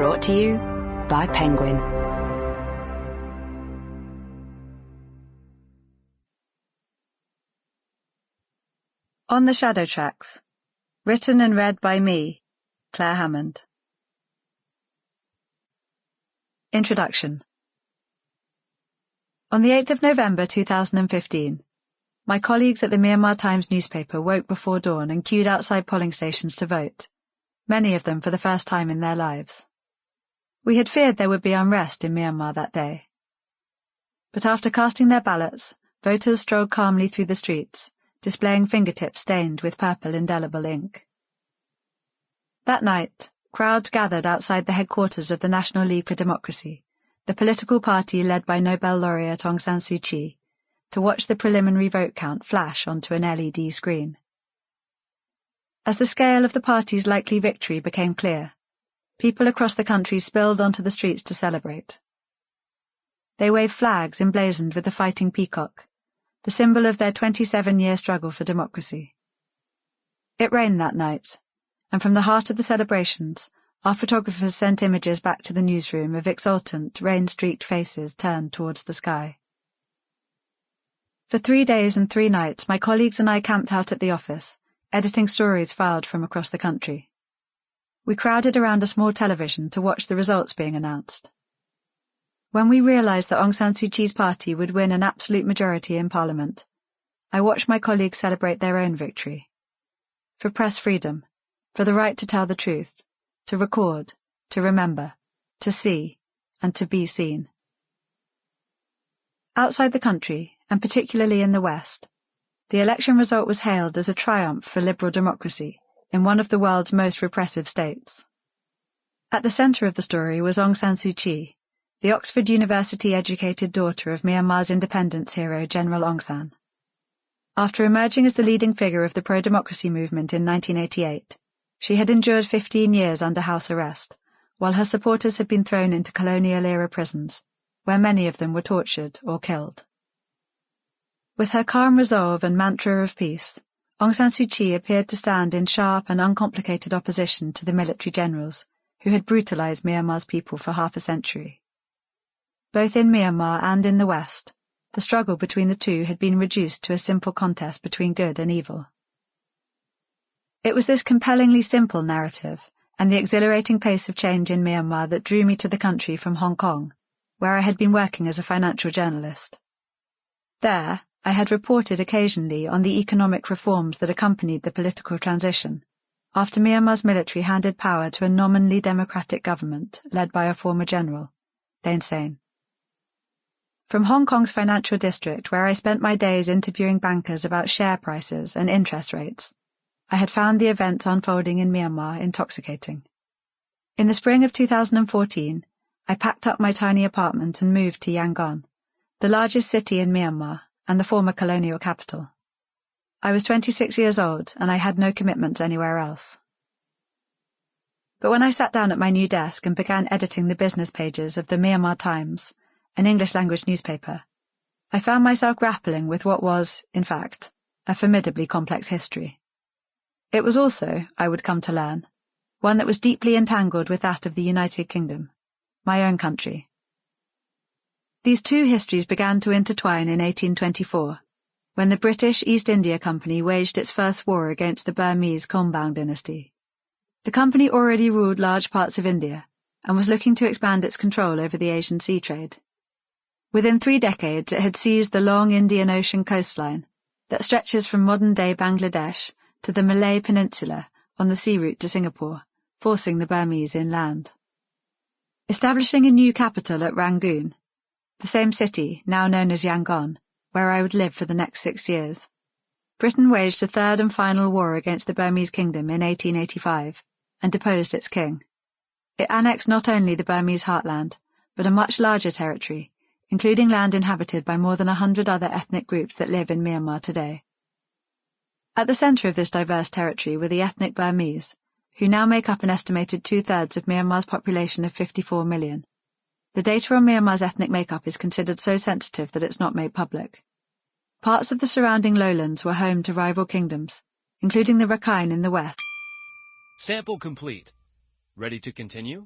Brought to you by Penguin. On the Shadow Tracks. Written and read by me, Clare Hammond. Introduction. On the 8th of November 2015, my colleagues at the Myanmar Times newspaper woke before dawn and queued outside polling stations to vote, many of them for the first time in their lives. We had feared there would be unrest in Myanmar that day. But after casting their ballots, voters strolled calmly through the streets, displaying fingertips stained with purple indelible ink. That night, crowds gathered outside the headquarters of the National League for Democracy, the political party led by Nobel laureate Aung San Suu Kyi, to watch the preliminary vote count flash onto an LED screen. As the scale of the party's likely victory became clear, people across the country spilled onto the streets to celebrate. They waved flags emblazoned with the fighting peacock, the symbol of their 27-year struggle for democracy. It rained that night, and from the heart of the celebrations, our photographers sent images back to the newsroom of exultant, rain-streaked faces turned towards the sky. For 3 days and 3 nights, my colleagues and I camped out at the office, editing stories filed from across the country. We crowded around a small television to watch the results being announced. When we realised that Aung San Suu Kyi's party would win an absolute majority in Parliament, I watched my colleagues celebrate their own victory. For press freedom, for the right to tell the truth, to record, to remember, to see, and to be seen. Outside the country, and particularly in the West, the election result was hailed as a triumph for liberal democracy in one of the world's most repressive states. At the centre of the story was Aung San Suu Kyi, the Oxford University-educated daughter of Myanmar's independence hero General Aung San. After emerging as the leading figure of the pro-democracy movement in 1988, she had endured 15 years under house arrest, while her supporters had been thrown into colonial-era prisons, where many of them were tortured or killed. With her calm resolve and mantra of peace, Aung San Suu Kyi appeared to stand in sharp and uncomplicated opposition to the military generals who had brutalised Myanmar's people for half a century. Both in Myanmar and in the West, the struggle between the two had been reduced to a simple contest between good and evil. It was this compellingly simple narrative and the exhilarating pace of change in Myanmar that drew me to the country from Hong Kong, where I had been working as a financial journalist. There, I had reported occasionally on the economic reforms that accompanied the political transition, after Myanmar's military handed power to a nominally democratic government led by a former general, Thein Sein. From Hong Kong's financial district, where I spent my days interviewing bankers about share prices and interest rates, I had found the events unfolding in Myanmar intoxicating. In the spring of 2014, I packed up my tiny apartment and moved to Yangon, the largest city in Myanmar and the former colonial capital. I was 26 years old and I had no commitments anywhere else. But when I sat down at my new desk and began editing the business pages of the Myanmar Times, an English-language newspaper, I found myself grappling with what was, in fact, a formidably complex history. It was also, I would come to learn, one that was deeply entangled with that of the United Kingdom, my own country. These two histories began to intertwine in 1824, when the British East India Company waged its first war against the Burmese Kumbang dynasty. The company already ruled large parts of India and was looking to expand its control over the Asian sea trade. Within 3 decades, it had seized the long Indian Ocean coastline that stretches from modern-day Bangladesh to the Malay Peninsula on the sea route to Singapore, forcing the Burmese inland. Establishing a new capital at Rangoon, the same city, now known as Yangon, where I would live for the next 6 years, Britain waged a third and final war against the Burmese kingdom in 1885 and deposed its king. It annexed not only the Burmese heartland, but a much larger territory, including land inhabited by more than 100 other ethnic groups that live in Myanmar today. At the centre of this diverse territory were the ethnic Burmese, who now make up an estimated 2/3 of Myanmar's population of 54 million. The data on Myanmar's ethnic makeup is considered so sensitive that it's not made public. Parts of the surrounding lowlands were home to rival kingdoms, including the Rakhine in the west. Sample complete. Ready to continue?